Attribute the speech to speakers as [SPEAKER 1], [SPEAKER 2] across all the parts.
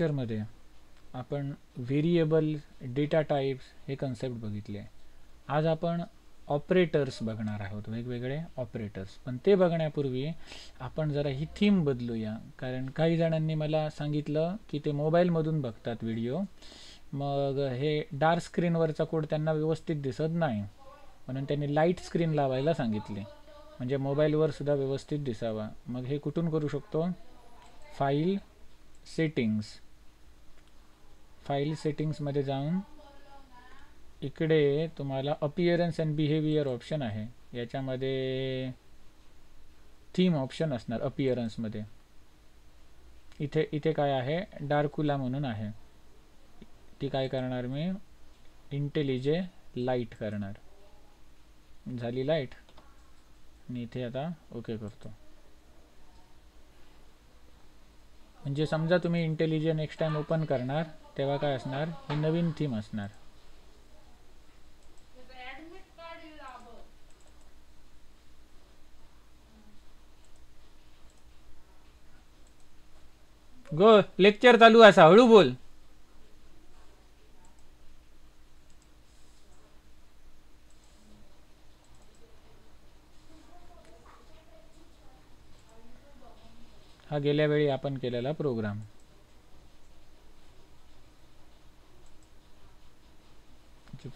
[SPEAKER 1] लेक्चरमध्ये आपण variable, data types हे कन्सेप्ट बघितले. आज आपण ऑपरेटर्स बघणार आहोत, वेगवेगळे ऑपरेटर्स. पण ते बघण्यापूर्वी आपण जरा ही थीम बदलूया, कारण काही जणांनी मला सांगितलं की ते मोबाईलमधून बघतात व्हिडिओ, मग हे डार्क स्क्रीनवरचा कोड त्यांना व्यवस्थित दिसत नाही, म्हणून त्यांनी लाईट स्क्रीन लावायला सांगितले, म्हणजे मोबाईलवर सुद्धा व्यवस्थित दिसावा. मग हे कुठून करू शकतो? फाईल सेटिंग्समध्ये जाऊन इकडे तुम्हाला अपिअरन्स अँड बिहेवियर ऑप्शन आहे, याच्यामध्ये थीम ऑप्शन असणार. अपिअरन्समध्ये इथे काय आहे? डार्कुला म्हणून आहे. ती काय करणार मी? इंटेलिजे लाईट करणार. झाली लाईट आणि इथे आता ओके करतो. म्हणजे समजा तुम्ही इंटेलिजे नेक्स्ट टाइम ओपन करणार तेव्हा काय असणार? ही नवीन थीम असणार. गो लेक्चर चालू असा, हळू बोल. हा गेल्या वेळी आपण केलेला प्रोग्राम.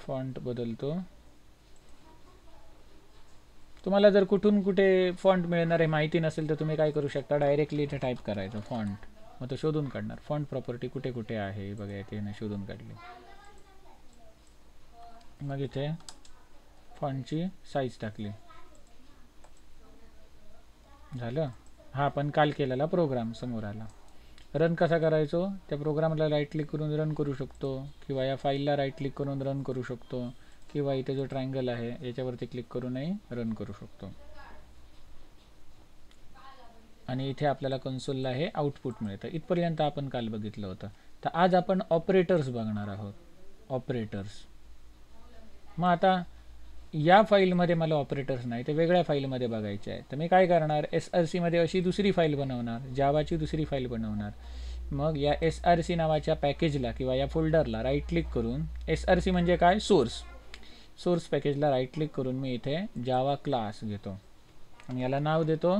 [SPEAKER 1] फॉन्ट बदलतो. तुम्हाला जर कुठून कुठे फॉन्ट मिळणार आहे माहिती नसेल तर तुम्ही काय करू शकता? डायरेक्टली इथे टाईप करायचं फॉन्ट, मग तो शोधून काढणार. फॉन्ट प्रॉपर्टी कुठे कुठे आहे बघा, इथे शोधून काढली. मग इथे फॉन्टची साईज टाकली, झालं. हा आपण काल केलेला प्रोग्राम समोर आला. रन कसा करायचो? त्या प्रोग्रामला राईट क्लिक करून रन करू शकतो, किंवा या फाईलला राईट क्लिक करून रन करू शकतो, किंवा इथे जो ट्रायंगल आहे याच्यावरती क्लिक करूनही रन करू शकतो. आणि इथे आपल्याला कन्सोलला हे आउटपुट मिळतं. इथपर्यंत आपण काल बघितलं होतं. तर आज आपण ऑपरेटर्स बघणार आहोत. ऑपरेटर्स. मग आता या फाईलमध्ये मला ऑपरेटर्स नाही, ते वेगळ्या फाईलमध्ये बघायचे आहे. तर मी काय करणार? SRC मध्ये अशी दुसरी फाईल बनवणार, जावाची दुसरी फाईल बनवणार. मग या SRC नावाच्या पॅकेजला किंवा या फोल्डरला राईट क्लिक करून, SRC म्हणजे काय? सोर्स पॅकेजला राईट क्लिक करून मी इथे जावा क्लास घेतो आणि याला नाव देतो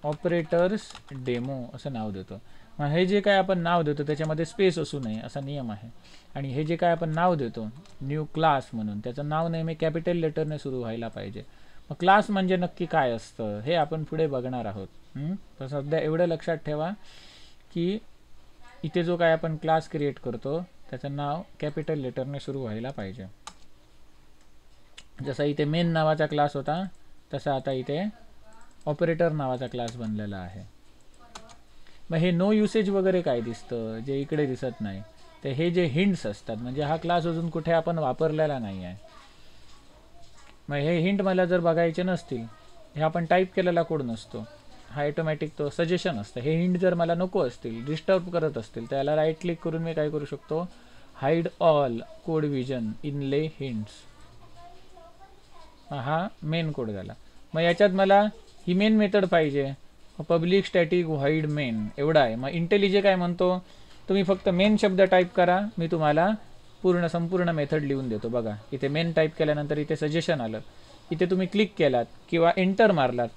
[SPEAKER 1] ऑपरेटर्स डेमो असं नाव देतो. मग हे जे काय आपण नाव देतो त्याच्यामध्ये स्पेस असू नये असा नियम आहे. आणि हे जे काय आपण नाव देतो न्यू क्लास म्हणून, त्याचं नाव नेहमी कॅपिटल लेटरने सुरू व्हायला पाहिजे. मग क्लास म्हणजे नक्की काय असतं हे आपण पुढे बघणार आहोत. तर सध्या एवढं लक्षात ठेवा की इथे जो काय आपण क्लास क्रिएट करतो त्याचं नाव कॅपिटल लेटरने सुरू व्हायला पाहिजे. जसा इथे मेन नावाचा क्लास होता तसा आता इथे ऑपरेटर नावाचा क्लास बनलेला आहे. मग हे नो युसेज वगैरे काय दिसतं जे इकडे दिसत नाही, तर हे जे हिंट्स असतात, म्हणजे हा क्लास अजून कुठे आपण वापरलेला नाही आहे. मग हे हिंट मला जर बघायचे नसतील, हे आपण टाईप केलेला कोड नसतो, हा ऑटोमॅटिक तो सजेशन असतं. हे हिंट जर मला नको असतील, डिस्टर्ब करत असतील, त्याला राईट क्लिक करून मी काय करू शकतो? हाईड ऑल कोड विजन इनले हिंट्स. हा मेन कोड झाला. मग याच्यात मला ही मेन मेथड पाहिजे, पब्लिक स्टॅटिक व्हाईड मेन एवढा आहे. मग इंटेलिजे काय म्हणतो? तुम्ही फक्त मेन शब्द टाईप करा, मी तुम्हाला संपूर्ण मेथड लिहून देतो. बघा इथे मेन टाईप केल्यानंतर इथे सजेशन आलं, इथे तुम्ही क्लिक केलात किंवा एंटर मारलात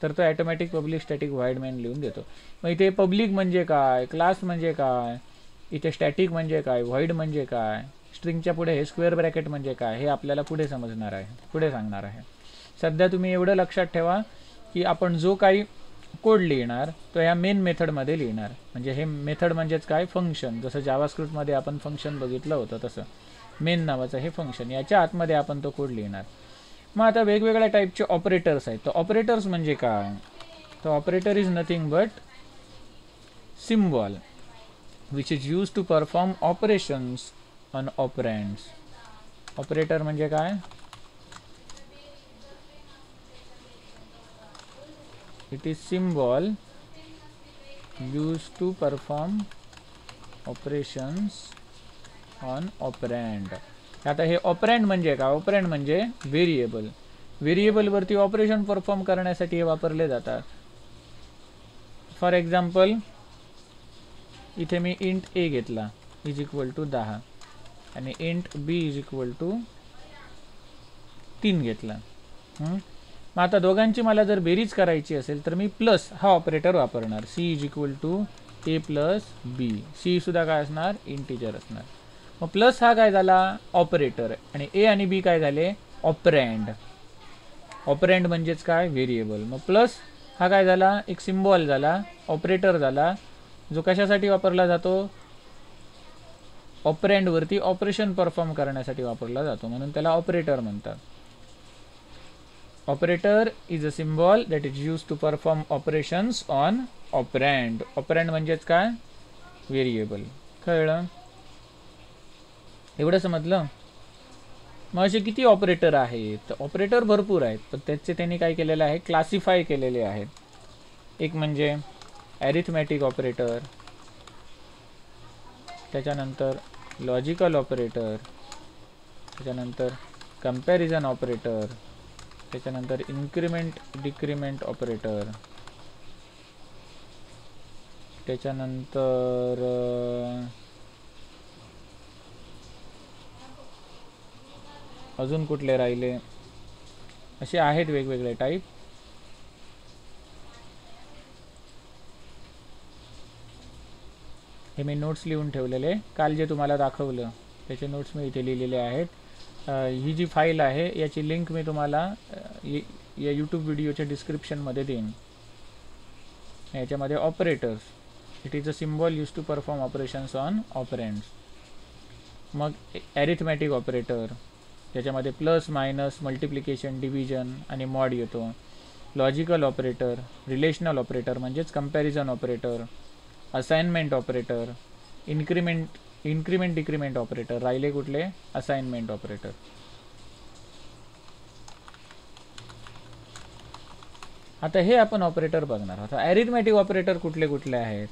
[SPEAKER 1] तर तो ऑटोमॅटिक पब्लिक स्टॅटिक व्हाईड मेन लिहून देतो. मग इथे पब्लिक म्हणजे काय, क्लास म्हणजे काय, इथे स्टॅटिक म्हणजे काय, व्हाईड म्हणजे काय, स्ट्रिंगच्या पुढे हे स्क्वेअर ब्रॅकेट म्हणजे काय, हे आपल्याला पुढे समजणार आहे, पुढे सांगणार आहे. सध्या तुम्ही एवढं लक्षात ठेवा की आपण जो काही कोड लिहिणार तो या मेन मेथडमध्ये लिहिणार. म्हणजे हे मेथड म्हणजेच काय? फंक्शन. जसं जावास्क्रिप्टमध्ये आपण फंक्शन बघितलं होतं तसं मेन नावाचं हे फंक्शन, याच्या आतमध्ये आपण तो कोड लिहिणार. मग आता वेगवेगळ्या टाईपचे ऑपरेटर्स आहेत. तर ऑपरेटर्स म्हणजे काय? तर operator is nothing but symbol which is use to perform operations on operands. Operator म्हणजे काय? it is symbol used to perform operations on operand. आता हे ऑपरँड म्हणजे काय? ऑपरँड म्हणजे व्हेरिएबल. व्हेरिएबलवरती ऑपरेशन परफॉर्म करण्यासाठी हे वापरले जातात. फॉर एक्झाम्पल इथे मी इंट ए घेतला इज इक्वल टू 10 आणि int B is equal to 3 घेतला. मग आता दोघांची मला जर बेरीज करायची असेल तर मी प्लस हा ऑपरेटर वापरणार. C is equal to A plus B. C सुद्धा काय असणार, इंटिजर असणार. मग प्लस हा काय झाला, ऑपरेटर, आणि ए आणि बी काय झाले, ऑपरँड. ऑपरँड म्हणजेच काय, व्हेरिएबल. मग प्लस हा काय झाला, एक सिम्बॉल झाला, ऑपरेटर झाला, जो कशासाठी वापरला जातो, ऑपरँडवरती ऑपरेशन परफॉर्म करण्यासाठी वापरला जातो, म्हणून त्याला ऑपरेटर म्हणतात. Operator is a symbol that is use to perform operations on operand. Operand म्हणजेच काय, व्हेरिएबल. कळलं, एवढं समजलं. मग असे किती ऑपरेटर आहेत, तर ऑपरेटर भरपूर आहेत, पण त्याचे त्यांनी काय केलेलं आहे, क्लासिफाय केलेले आहेत. एक म्हणजे ॲरिथमॅटिक ऑपरेटर, त्याच्यानंतर लॉजिकल ऑपरेटर, त्याच्यानंतर कंपॅरिझन ऑपरेटर, त्याच्यानंतर इन्क्रिमेंट डिक्रिमेंट ऑपरेटर, त्याच्यानंतर अजून कुठले राहिले, असे आहेत वेगवेगळे टाईप. हे मी नोट्स लिहून ठेवलेले, काल जे तुम्हाला दाखवलं त्याचे नोट्स मी इथे लिहिलेले आहेत. ही जी फाईल आहे याची लिंक मी तुम्हाला या यूट्यूब व्हिडिओच्या डिस्क्रिप्शनमध्ये देईन. याच्यामध्ये operators, it is a symbol use to perform operations on operands. मग ॲरिथमॅटिक ऑपरेटर, त्याच्यामध्ये प्लस मायनस मल्टिप्लिकेशन डिव्हिजन आणि मॉड येतो. लॉजिकल ऑपरेटर, रिलेशनल ऑपरेटर म्हणजेच comparison operator, assignment operator, increment decrement operator, राहिले कुठले, असाइनमेंट ऑपरेटर. आता हे आपण ऑपरेटर बघणार. आता ॲरिथमॅटिक ऑपरेटर कुठले कुठले आहेत,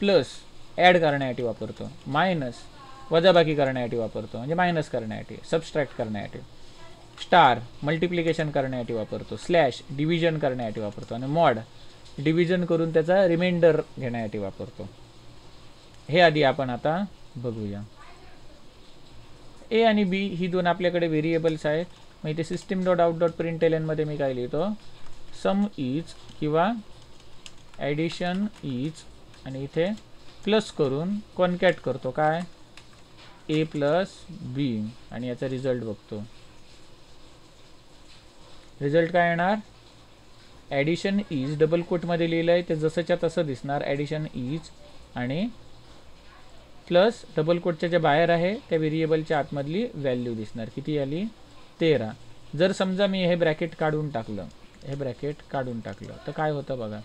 [SPEAKER 1] प्लस ॲड करण्यासाठी वापरतो, मायनस वजाबाकी करण्यासाठी वापरतो, म्हणजे मायनस करण्यासाठी, सबस्ट्रॅक्ट करण्यासाठी, स्टार मल्टिप्लिकेशन करण्यासाठी वापरतो, स्लॅश डिव्हिजन करण्यासाठी वापरतो, आणि मॉड डिव्हिजन करून त्याचा रिमाइंडर घेण्यासाठी वापरतो. हे आधी आपण आता बघूया. ए आणि बी ही दोन आपल्याकडे व्हेरिएबल्स आहेत. मग इथे सिस्टीम डॉट आउट डॉट प्रिंटएलएन मध्ये मी काय लिहितो, सम इज किंवा ॲडिशन इज, आणि इथे प्लस करून कॉन्कॅट करतो, काय, ए प्लस बी, आणि याचा रिझल्ट बघतो. रिझल्ट काय येणार, ॲडिशन इज डबल कोटमध्ये लिहिलं आहे ते जसंच्या तसं दिसणार, ॲडिशन इज, आणि प्लस डबल कोटच्या जे बाहेर आहे त्या व्हेरिएबलच्या आतमधली व्हॅल्यू दिसणार, किती आली, 13. जर समजा मी हे ब्रॅकेट काढून टाकलं, हे ब्रॅकेट काढून टाकलं तर काय होतं बघा,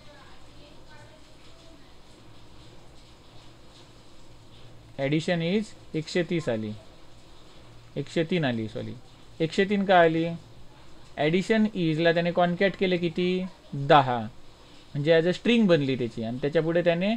[SPEAKER 1] ॲडिशन इज 130 आली, 103 आली, सॉरी 103 का आली, ॲडिशन इजला त्याने कॉन्कॅट केले किती, 10, म्हणजे ॲज अ स्ट्रिंग बनली त्याची, आणि त्याच्यापुढे त्याने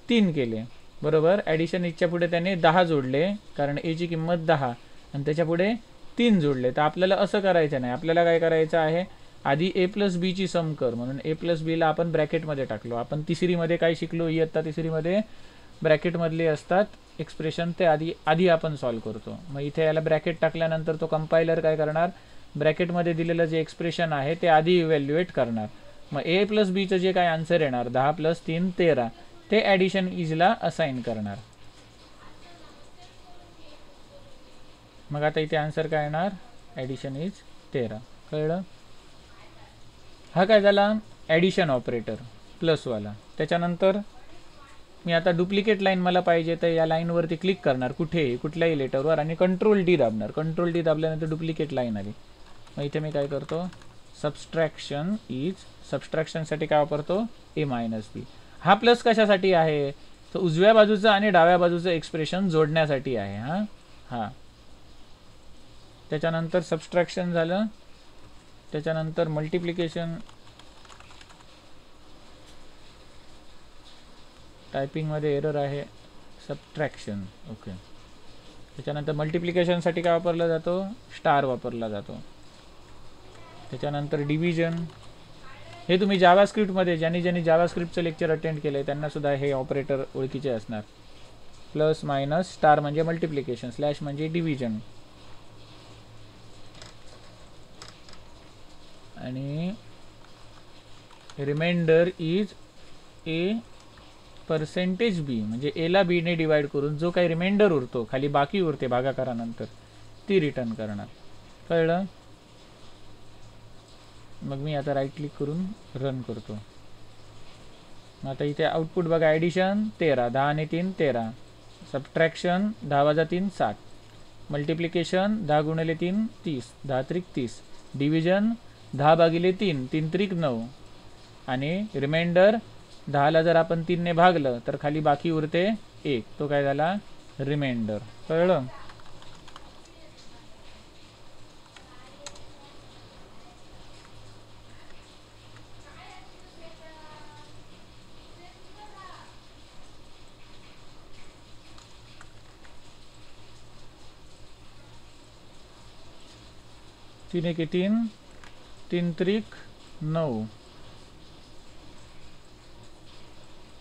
[SPEAKER 1] 3 केले, बरोबर. ॲडिशन इजच्या पुढे त्याने 10 जोडले, कारण एची किंमत 10, आणि त्याच्यापुढे 3 जोडले. तर आपल्याला असं करायचं नाही, आपल्याला काय करायचं आहे, आधी ए प्लस बीची सम कर, म्हणून ए प्लस बीला आपण ब्रॅकेटमध्ये टाकलो. आपण तिसरीमध्ये काय शिकलो, इयत्ता तिसरीमध्ये ब्रॅकेटमधले असतात एक्सप्रेशन, ते आधी आपण सॉल्व करतो. मग इथे याला ब्रॅकेट टाकल्यानंतर तो कंपायलर काय करणार, ब्रॅकेटमध्ये दिलेलं जे एक्सप्रेशन आहे ते आधी इव्हॅल्युएट करणार. मग ए प्लस बीचं जे काय आन्सर येणार, 10 + 3 = 13, ते ॲडिशन इजला असाइन करणार. मग आता इथे आन्सर काय येणार, ॲडिशन इज 13. कळलं. हा काय झाला, ॲडिशन ऑपरेटर प्लसवाला. त्याच्यानंतर मी आता डुप्लिकेट लाईन मला पाहिजे, तर या लाईनवरती क्लिक करणार, कुठेही कुठल्याही लेटरवर, आणि कंट्रोल डी दाबणार. कंट्रोल डी दाबल्यानंतर डुप्लिकेट लाईन आली. मग इथे मी काय करतो, सबस्ट्रॅक्शन इज, सबस्ट्रॅक्शनसाठी काय वापरतो, ए मायनस बी. हा प्लस कशासाठी आहे, तर उजव्या बाजूचं आणि डाव्या बाजूचं एक्सप्रेशन जोडण्यासाठी आहे. हां, त्याच्यानंतर सबस्ट्रॅक्शन झालं, त्याच्यानंतर मल्टिप्लिकेशन, टायपिंगमध्ये एरर आहे, सबट्रॅक्शन, ओके. त्याच्यानंतर मल्टिप्लिकेशनसाठी काय वापरला जातो, स्टार वापरला जातो. त्याच्यानंतर डिव्हिजन, हे तुम्ही जावास्क्रिप्टमध्ये ज्यांनी जावास्क्रिप्टचं लेक्चर अटेंड केलं आहे त्यांना सुद्धा हे ऑपरेटर ओळखीचे असणार. प्लस मायनस स्टार म्हणजे मल्टिप्लिकेशन, स्लॅश म्हणजे डिव्हिजन, आणि रिमाइंडर इज ए पर्सेंटेज बी, म्हणजे एला बीने डिवाइड करून जो काही रिमाइंडर उरतो, खाली बाकी उरते भागाकारानंतर, ती रिटर्न करणार. कळलं? मग मी आता राईट क्लिक करून रन करतो. आता इथे आउटपुट बघा, ॲडिशन 13, 10 आणि 3 13, सबट्रॅक्शन 10 वजा 3 7, मल्टिप्लिकेशन 10 गुणिले 3 30, 10 त्रिक 30, डिव्हिजन 10 भागिले 3 3 त्रिक 9, आणि रिमाइंडर 10ला जर आपण 3 ने भागलं तर खाली बाकी उरते 1, तो काय झाला रिमाइंडर. कळलं? तीन एके 3, 3 त्रिक 9,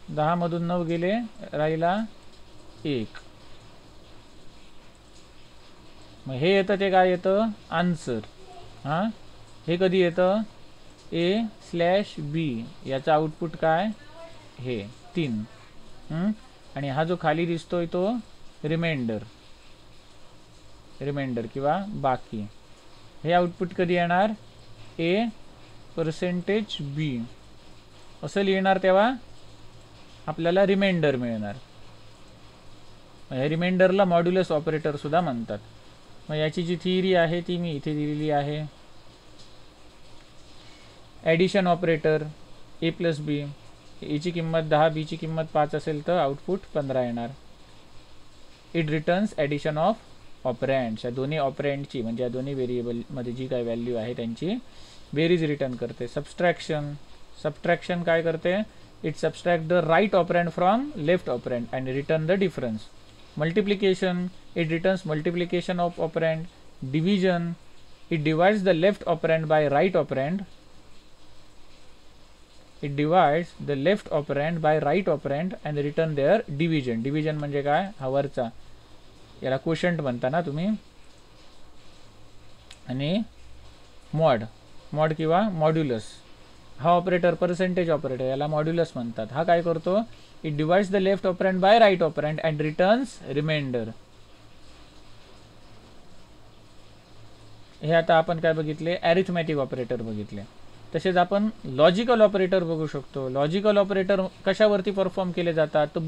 [SPEAKER 1] 10 मधून 9 गेले, राहिला 1. मग हे येतं ते काय येतं आन्सर. हां, हे कधी येतं ए स्लॅश बी, याचा आउटपुट काय हे 3, आणि हा जो खाली दिसतोय तो रिमाइंडर किंवा बाकी. हे आउटपुट कधी येणार ए पर्सेंटेज बी असं लिहिणार, तेव्हा आपल्याला रिमाइंडर मिळणार. या रिमाइंडरला मॉड्युलस ऑपरेटर सुद्धा म्हणतात. मग याची जी थिअरी आहे ती मी इथे दिलेली आहे. ॲडिशन ऑपरेटर ए प्लस बी, एची किंमत 10, बीची किंमत 5 असेल तर आउटपुट 15 येणार. इट रिटर्न्स ॲडिशन ऑफ ऑपरँड्स, या दोन्ही ऑपरँडची म्हणजे या दोन्ही व्हेरिएबलमध्ये जी काय व्हॅल्यू आहे त्यांची बेरीज रिटर्न करते. सबट्रॅक्शन काय करते, it subtract the right operand from left operand and return the difference. Multiplication, it returns multiplication of operand. Division, it divides the left operand by right operand. It divides the left operand by right operand and return their division. Division म्हणजे काय, हा वरचा, याला quotient म्हणता ना तुम्ही. आणि mod किंवा मॉड्युलस, हा ऑपरेटर पर्सेंटेज ऑपरेटर, याला मॉड्युलस म्हणतात. हा काय करतो, it divides the left operand by right operand and returns reminder. हे आता आपण काय बघितले, ॲरिथमॅटिक ऑपरेटर बघितले. तसेच आपण लॉजिकल ऑपरेटर बघू शकतो. लॉजिकल ऑपरेटर कशावरती परफॉर्म केले जातात, तर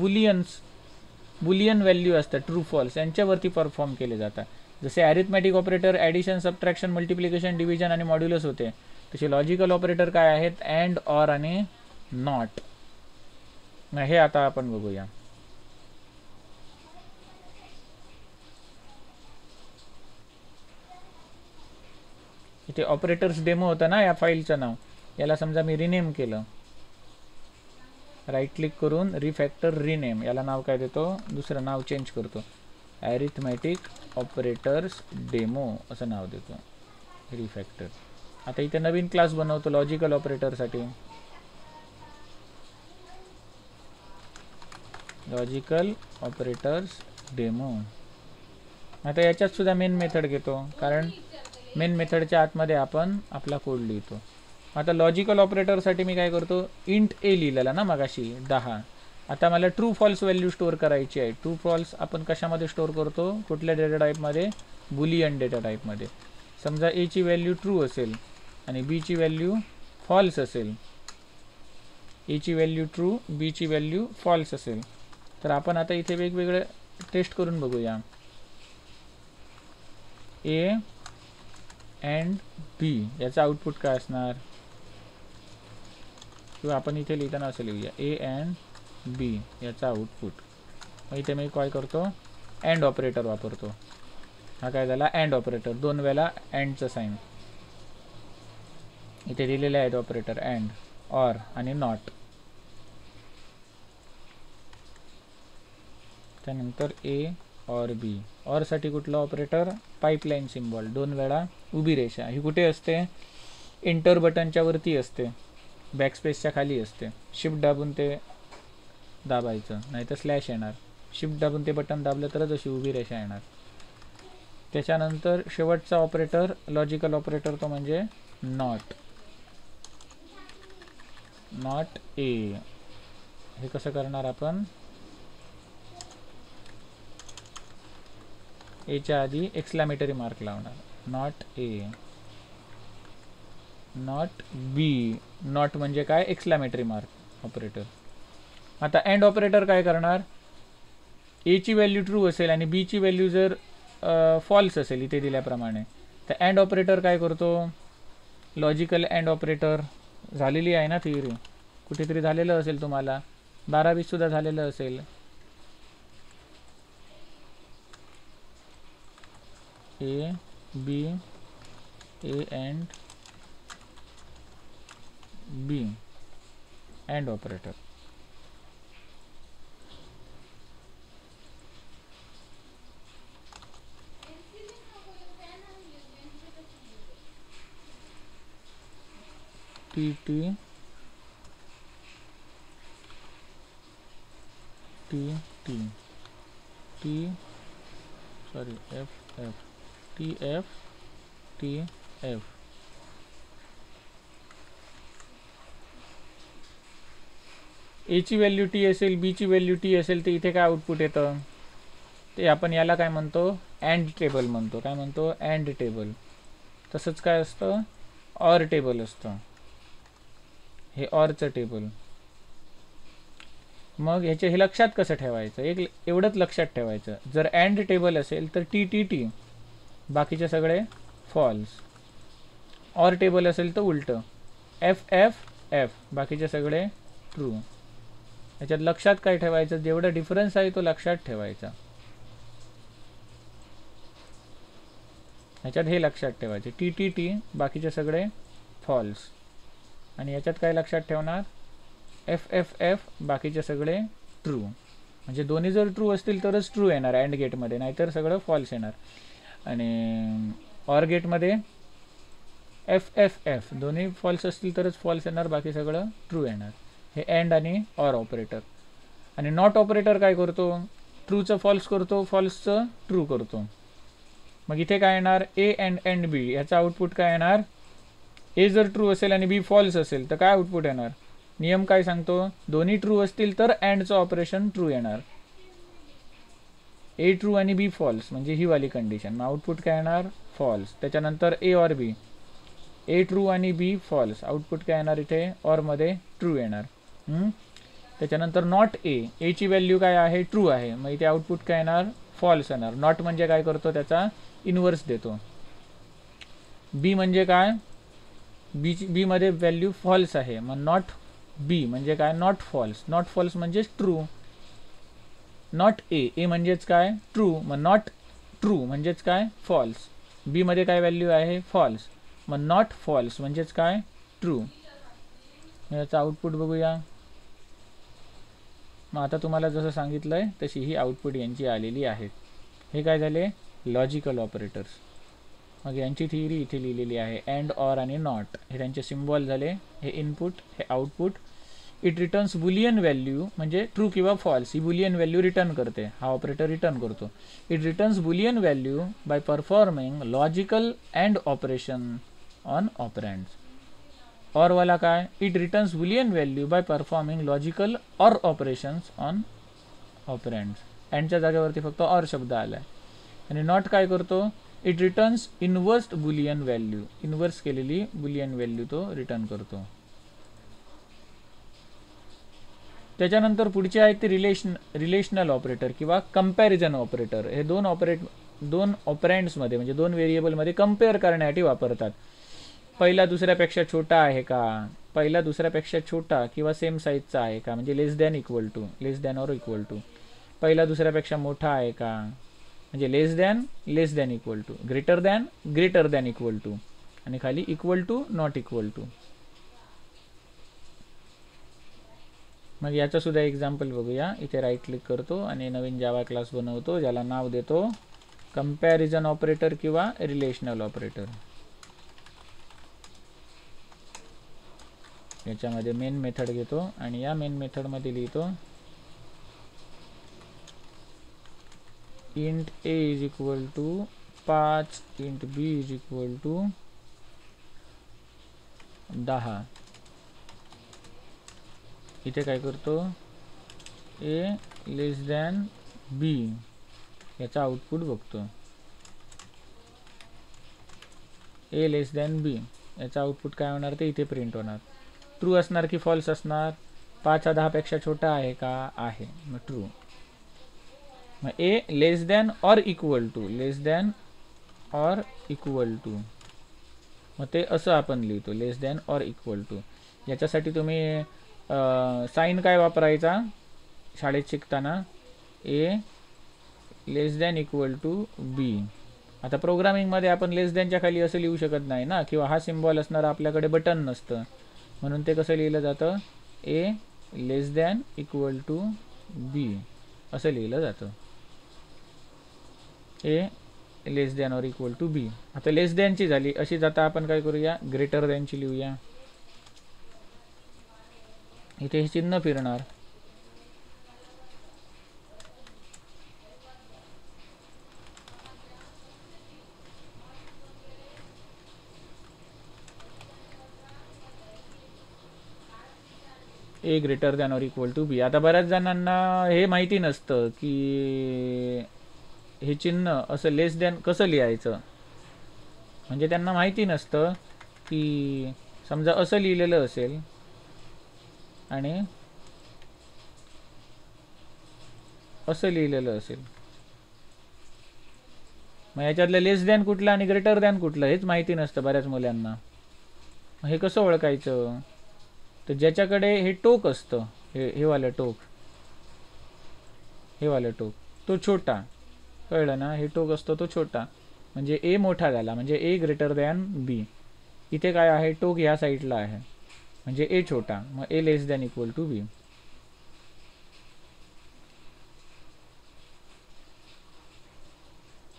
[SPEAKER 1] बुलियन व्हॅल्यू असतात, ट्रू फॉल्स, यांच्यावरती परफॉर्म केले जातात. जसे arithmetic operator addition, subtraction, multiplication, division आणि मॉड्युलस होते, तसे लॉजिकल ऑपरेटर काय आहेत, अँड, ऑर आणि नॉट. हे आता आपण बघूया. इथे ऑपरेटर्स डेमो होता ना या फाईलचं नाव, याला समजा मी रिनेम केलं, राईट क्लिक करून रिफॅक्टर रिनेम, याला नाव काय देतो, दुसरं नाव चेंज करतो, ॲरिथमॅटिक ऑपरेटर्स डेमो असं नाव देतो, रिफॅक्टर. आता इथे नवीन क्लास बनवतो लॉजिकल ऑपरेटरसाठी, लॉजिकल ऑपरेटर्स डेमो. आता याच्यात सुद्धा मेन मेथड घेतो, कारण मेन मेथडच्या आतमध्ये आपण आपला कोड लिहितो. आता लॉजिकल ऑपरेटरसाठी मी काय करतो, इंट ए लिहिलेला ना मगाशी 10, आता मला ट्रू फॉल्स व्हॅल्यू स्टोअर करायची आहे. ट्रू फॉल्स आपण कशामध्ये स्टोअर करतो, कुठल्या डेटा टाईपमध्ये, बुलियन डेटा टाईपमध्ये. समजा ए ची व्हॅल्यू ट्रू असेल आणि बी ची व्हॅल्यू फॉल्स असेल, ए ची व्हॅल्यू ट्रू, बी ची व्हॅल्यू फॉल्स असेल, तर आपण आता इथे वेगवेगळे टेस्ट करून बघूया. ए अँड बी याचा आउटपुट काय असणार, किंवा आपण इथे लिहिताना असं लिहूया, ए अँड बी याचा आउटपुट. मग इथे मी काय करतो, अँड ऑपरेटर वापरतो. हा काय झाला, अँड ऑपरेटर, दोन वेळेला अँडचं साईन इथे दिलेले आहेत, ऑपरेटर अँड, ऑर आणि नॉट. त्यानंतर ए ऑर बी, ऑर साठी कुठलं ऑपरेटर, पाईपलाईन सिम्बॉल, दोन वेळा उभी रेषा. ही कुठे असते, एंटर बटनच्या वरती असते. बॅकस्पेसच्या खाली असते. शिफ्ट दाबून ते दाबायचं, नाही तर स्लॅश येणार. शिफ्ट दाबून ते बटन दाबलं तरच अशी उभी रेषा येणार. त्याच्यानंतर शेवटचा ऑपरेटर, लॉजिकल ऑपरेटर, तो म्हणजे नॉट. Not a. हे कसं करणार आपण? एच्या आधी एक्सक्लेमेटरी मार्क लावणार. Not a. Not be. Not म्हणजे काय? Exclamatory mark operator. आता अँड ऑपरेटर काय करणार? ए ची व्हॅल्यू ट्रू असेल आणि बी ची व्हॅल्यू जर फॉल्स असेल इथे दिल्याप्रमाणे, तर अँड ऑपरेटर काय करतो? लॉजिकल अँड ऑपरेटर झालेली आहे ना थिअरी, कुठेतरी झालेलं असेल, तुम्हाला 12वीत सुद्धा झालेलं असेल. A B, A and B, and operator. T T T T T sorry F F T F T F. A ची व्हॅल्यू टी असेल, बी ची व्हॅल्यू टी असेल, तर इथे काय आउटपुट येतं? ते आपण याला काय म्हणतो? अँड टेबल म्हणतो. काय म्हणतो? And table. तसंच काय असतं? ऑर टेबल असतं. हे ऑरचं टेबल. मग ह्याचे हे लक्षात कसं ठेवायचं? एक एवढंच लक्षात ठेवायचं, जर अँड टेबल असेल तर टी टी टी, बाकीचे सगळे फॉल्स. ऑर टेबल असेल तर उलटं, एफ एफ एफ, बाकीचे सगळे ट्रू. ह्याच्यात लक्षात काय ठेवायचं? जेवढा डिफरन्स आहे तो लक्षात ठेवायचा. ह्याच्यात हे लक्षात ठेवायचे, टी टी टी, बाकीचे सगळे फॉल्स. आणि याच्यात काय लक्षात ठेवणार? एफ एफ एफ, बाकीचे सगळे ट्रू. म्हणजे दोन्ही जर ट्रू असतील तरच ट्रू येणार अँड गेटमध्ये, नाहीतर सगळं फॉल्स येणार. आणि ऑर गेटमध्ये एफ एफ एफ, दोन्ही फॉल्स असतील तरच फॉल्स येणार, बाकी सगळं ट्रू येणार. हे अँड आणि ऑर ऑपरेटर. आणि नॉट ऑपरेटर काय करतो? ट्रूचं फॉल्स करतो, फॉल्सचं ट्रू करतो. मग इथे काय येणार? ए अँड बी, ह्याचा आउटपुट काय येणार? ए जर ट्रू असेल आणि बी फॉल्स असेल तर काय आउटपुट येणार? नियम काय सांगतो? दोन्ही ट्रू असतील तर अँडचं ऑपरेशन ट्रू येणार. ए ट्रू आणि बी फॉल्स म्हणजे ही वाली कंडिशन, मग आउटपुट काय येणार? फॉल्स. त्याच्यानंतर ए ऑर बी, ए ट्रू आणि बी फॉल्स, आउटपुट काय येणार इथे? ऑरमध्ये ट्रू येणार. त्याच्यानंतर नॉट ए, ए ची व्हॅल्यू काय आहे? ट्रू आहे, मग इथे आउटपुट काय येणार? फॉल्स येणार. नॉट म्हणजे काय करतो? त्याचा इनव्हर्स देतो. बी म्हणजे काय? बी मध्ये व्हॅल्यू फॉल्स आहे, मग नॉट बी म्हणजे काय? Not false. नॉट फॉल्स म्हणजेच ट्रू. नॉट ए, ए म्हणजेच काय? ट्रू, मग नॉट ट्रू म्हणजेच काय? फॉल्स. बी मध्ये काय व्हॅल्यू आहे? फॉल्स, मग नॉट फॉल्स म्हणजेच काय? ट्रू. याचं आउटपुट बघूया. मग आता तुम्हाला जसं सांगितलंय तशी ही आउटपुट यांची आलेली आहेत. हे काय झाले? Logical operators. मग यांची थिअरी इथे लिहिलेली आहे. अँड, ऑर आणि नॉट हे त्यांचे सिम्बॉल झाले. हे इनपुट, हे output. It returns Boolean value, म्हणजे ट्रू किंवा फॉल्स ही बुलियन व्हॅल्यू रिटर्न करते. हा ऑपरेटर रिटर्न करतो. It returns Boolean value by performing logical and operation on operands. ऑरवाला काय? It returns Boolean value by performing logical or operations on operands. अँडच्या जागेवरती फक्त ऑर शब्द आला आहे. आणि नॉट काय करतो? It returns inversed Boolean value, inverse केलेली बुलियन व्हॅल्यू तो रिटर्न करतो. त्याच्यानंतर पुढचे आहेत ते रिलेशनल ऑपरेटर किंवा कंपॅरिझन ऑपरेटर. हे दोन ऑपरँड्समध्ये म्हणजे दोन व्हेरिएबलमध्ये कंपेअर करण्यासाठी वापरतात. पहिला दुसऱ्यापेक्षा छोटा आहे का? पहिला दुसऱ्यापेक्षा छोटा किंवा सेम साईजचा आहे का? म्हणजे less than equal to, less than or equal to. पहिला दुसऱ्यापेक्षा मोठा आहे का? म्हणजे less than equal to. Greater than equal to. आणि खाली equal to, not equal to. मग याचं सुद्धा एक्झाम्पल बघूया. इथे राईट क्लिक करतो आणि नवीन जावा क्लास बनवतो, ज्याला नाव देतो कंपॅरिझन ऑपरेटर किंवा रिलेशनल ऑपरेटर. याच्यामध्ये मेन मेथड घेतो आणि या मेन मेथडमध्ये लिहितो int a is equal to 5, int b is equal to 10. इथे काय करतो a लेस दॅन b याचा आउटपुट बघतो. a लेस दॅन b याचा आउटपुट काय होणार ते इथे प्रिंट होणार. ट्रू असणार की फॉल्स असणार. 5 हा 10 पेक्षा छोटा आहे का? आहे. मग ट्रू. मग a less than or equal to, less than or equal to, मग ते असं आपण लिहितो less than or equal to. याच्यासाठी तुम्ही साइन काय वापरायचा शाळेत शिकताना? a less than equal to b. आता प्रोग्रामिंगमध्ये आपण लेस दॅनच्या खाली असं लिहू शकत नाही ना, किंवा हा सिम्बॉल असणार आपल्याकडे बटन नसतं, म्हणून ते कसं लिहिलं जातं? a less than equal to b असं लिहिलं जातं. a less than or equal to b. आता लेस दॅनची झाली. अशीच आता आपण काय करूया? ग्रेटर दॅनची लिहूया. इथे हे चिन्ह फिरणार. A greater than or equal to B. आता बऱ्याच जणांना हे माहिती नसतं की हे चिन्ह असं लेस दॅन कसं लिहायचं. म्हणजे त्यांना माहिती नसतं की समजा असं लिहिलेलं असेल आणि असं लिहिलेलं असेल, मग याच्यातलं लेस दॅन कुठलं आणि ग्रेटर दॅन कुठलं हेच माहिती नसतं बऱ्याच मुलांना. हे कसं ओळखायचं? तर ज्याच्याकडे हे टोक असतं, हे वालं टोक, हे वालं टोक, तो छोटा, कळलं ना? हे टोक असतो तो छोटा, म्हणजे ए मोठा झाला, म्हणजे ए ग्रेटर दॅन बी. इथे काय आहे? टोक ह्या साईडला आहे, म्हणजे ए छोटा, मग ए लेस दॅन इक्वल टू बी.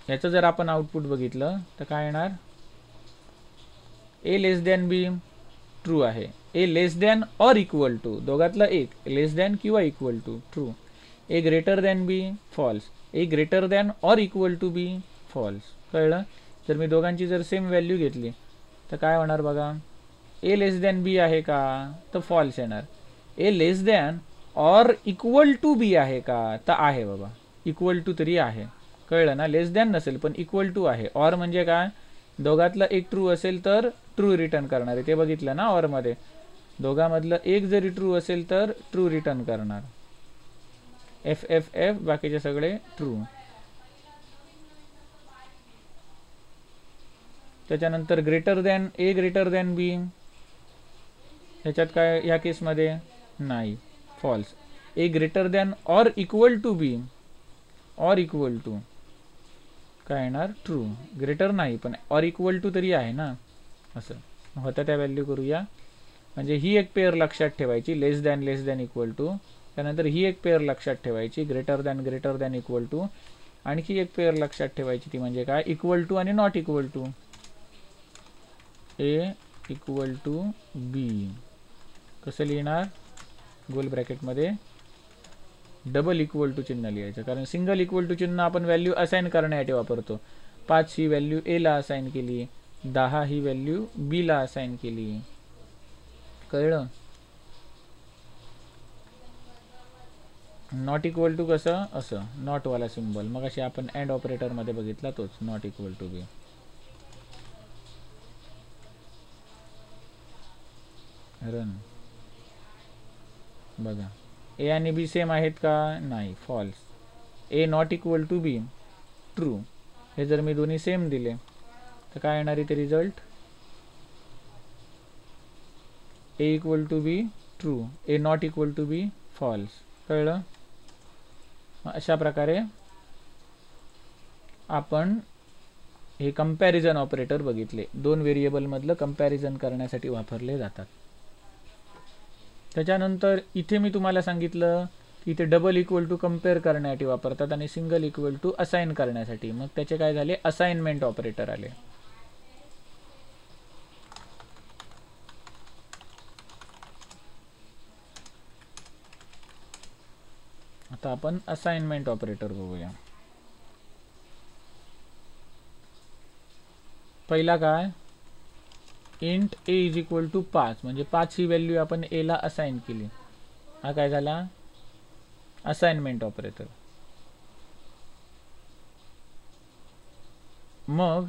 [SPEAKER 1] याचं जर आपण आउटपुट बघितलं तर काय येणार? ए लेस दॅन बी ट्रू आहे. A less than or equal to, दोघातलं एक, लेस दॅन किंवा equal to, true. A greater than B false. A greater than or equal to B false. कळलं? जर मी दोघांची जर सेम व्हॅल्यू घेतली तर काय होणार बघा? ए लेस दॅन बी आहे का? तर फॉल्स येणार. ए less than or equal to बी आहे का? तर आहे बाबा, इक्वल टू तरी आहे. कळलं ना? लेस दॅन नसेल पण इक्वल टू आहे. ऑर म्हणजे काय? दोघातलं एक ट्रू असेल तर ट्रू रिटर्न करणार आहे. ते बघितलं ना ऑरमध्ये? दोघांमधलं एक जरी ट्रू असेल तर ट्रू रिटर्न करणार. एफ एफ एफ बाकीचे सगळे ट्रू. त्याच्यानंतर greater than, A greater than B, ह्याच्यात काय ह्या केसमध्ये? नाही, false. A greater than or equal to B, or equal to काय येणार? ट्रू. ग्रेटर नाही पण ऑर इक्वल टू तरी आहे ना, असं होतं. त्या व्हॅल्यू करूया. म्हणजे ही एक पेअर लक्षात ठेवायची, लेस दॅन इक्वल टू. त्यानंतर ही एक पेअर लक्षात ठेवायची, ग्रेटर दॅन इक्वल टू. आणखी एक पेअर लक्षात ठेवायची, ती म्हणजे काय? इक्वल टू आणि not equal to. A equal to B कसं लिहिणार? गोल ब्रॅकेटमध्ये डबल इक्वल टू चिन्ह लिहायचं, कारण सिंगल इक्वल टू चिन्ह आपण व्हॅल्यू असाइन करण्यासाठी वापरतो. 5 ही व्हॅल्यू ए ला असाइन केली, 10 ही व्हॅल्यू बी ला असाइन केली. कळलं? नॉट इक्वल टू कसं? असं नॉट वाला सिम्बॉल, मग अशी आपण अँड ऑपरेटरमध्ये बघितला तोच, not equal to B. Run. बघा ए आणि बी सेम आहेत का? नाही, false. A not equal to B true. हे जर मी दोन्ही सेम दिले तर काय येणार इथे result? A equal to B true, A not equal to B false. कळलं? अशा प्रकारे आपण हे कंपॅरिझन ऑपरेटर बघितले, दोन व्हेरिएबलमधलं कंपॅरिझन करण्यासाठी वापरले जातात. त्याच्यानंतर इथे मी तुम्हाला सांगितलं की इथे डबल इक्वल टू कंपेअर करण्यासाठी वापरतात आणि सिंगल इक्वल टू असाइन करण्यासाठी. मग त्याचे काय झाले? असाइनमेंट ऑपरेटर आले. तर आपण असाइनमेंट ऑपरेटर बघूया. पहिला काय, int A is equal to 5, म्हणजे 5 ही व्हॅल्यू आपण ए ला असाइन केली. हा काय झाला, असाइनमेंट ऑपरेटर. मग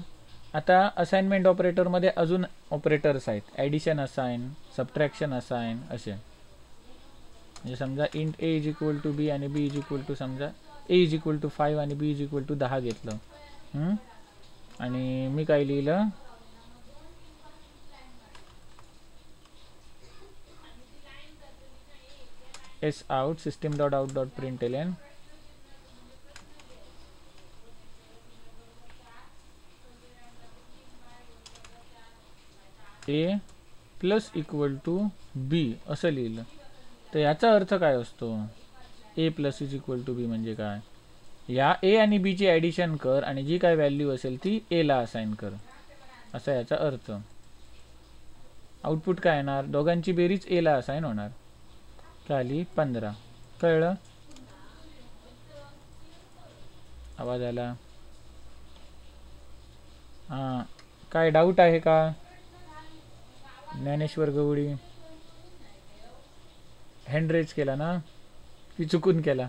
[SPEAKER 1] आता असाइनमेंट ऑपरेटरमध्ये अजून ऑपरेटर्स आहेत, ॲडिशन असाइन, सबट्रॅक्शन असाइन असे. म्हणजे समजा int A is equal to B आणि बी इज इक्वल टू, समजा ए इज इक्वल टू 5 आणि बी इज इक्वल टू 10 घेतलं. आणि मी काय लिहिलं, S out system dot out dot println A plus equal to B असं लिहिलं. तर याचा अर्थ काय असतो, A plus is equal to B म्हणजे काय, या ए आणि बी ची ॲडिशन कर आणि जी काय व्हॅल्यू असेल ती ए ला असाइन कर, असा याचा अर्थ. आउटपुट काय येणार, दोघांची बेरीज ए ला असाइन होणार. काय आली, 15. कळलं, आवाज आला. हां, काय डाऊट आहे का ज्ञानेश्वर गवळी? हँड रेज केला ना, की चुकून केला,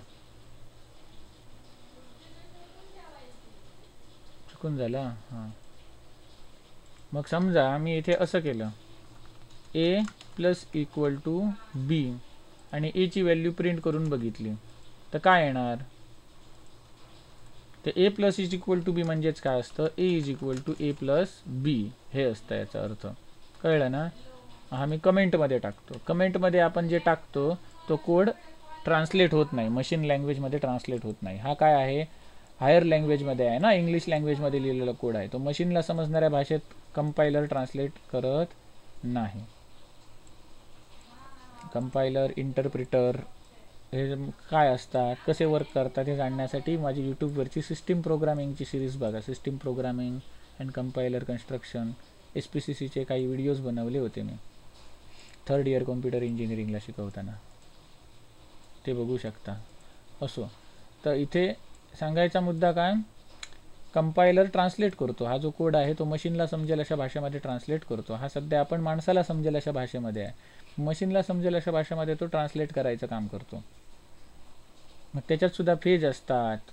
[SPEAKER 1] चुकून झाला. हां, मग समजा मी इथे असं केलं, ए प्लस इक्वल टू बी आणि ए ची व्हॅल्यू प्रिंट करून बघितली, तर काय येणार, तर A plus is equal to B म्हणजेच काय असतं, A is equal to A plus B हे असतं याचा अर्थ. कळलं ना. हा मी कमेंटमध्ये टाकतो. कमेंटमध्ये आपण जे टाकतो तो कोड ट्रान्सलेट होत नाही, मशीन लँग्वेजमध्ये ट्रान्सलेट होत नाही. हा काय आहे, हायर लँग्वेजमध्ये आहे ना, इंग्लिश लँग्वेजमध्ये लिहिलेला कोड आहे. तो मशीनला समजणाऱ्या भाषेत कंपायलर ट्रान्सलेट करत नाही. कंपायलर, इंटरप्रिटर हे काय असतात, कसे वर्क करतात हे जाणण्यासाठी माझी यूट्यूबवरची सिस्टीम प्रोग्रामिंगची सिरीज बघा. System programming and compiler construction, SPCCचे काही व्हिडिओज बनवले होते मी 3rd इयर कॉम्प्युटर इंजिनिअरिंगला शिकवताना, ते बघू शकता. असो, तर इथे सांगायचा मुद्दा काय, कंपायलर ट्रान्सलेट करतो. हा जो कोड आहे तो मशीनला समजेल अशा भाषेमध्ये ट्रान्सलेट करतो. हा सध्या आपण माणसाला समजेल अशा भाषेमध्ये आहे, मशीनला समजेल अशा भाषेमध्ये तो ट्रान्सलेट करायचं काम करतो. मग त्याच्यात सुद्धा फेज असतात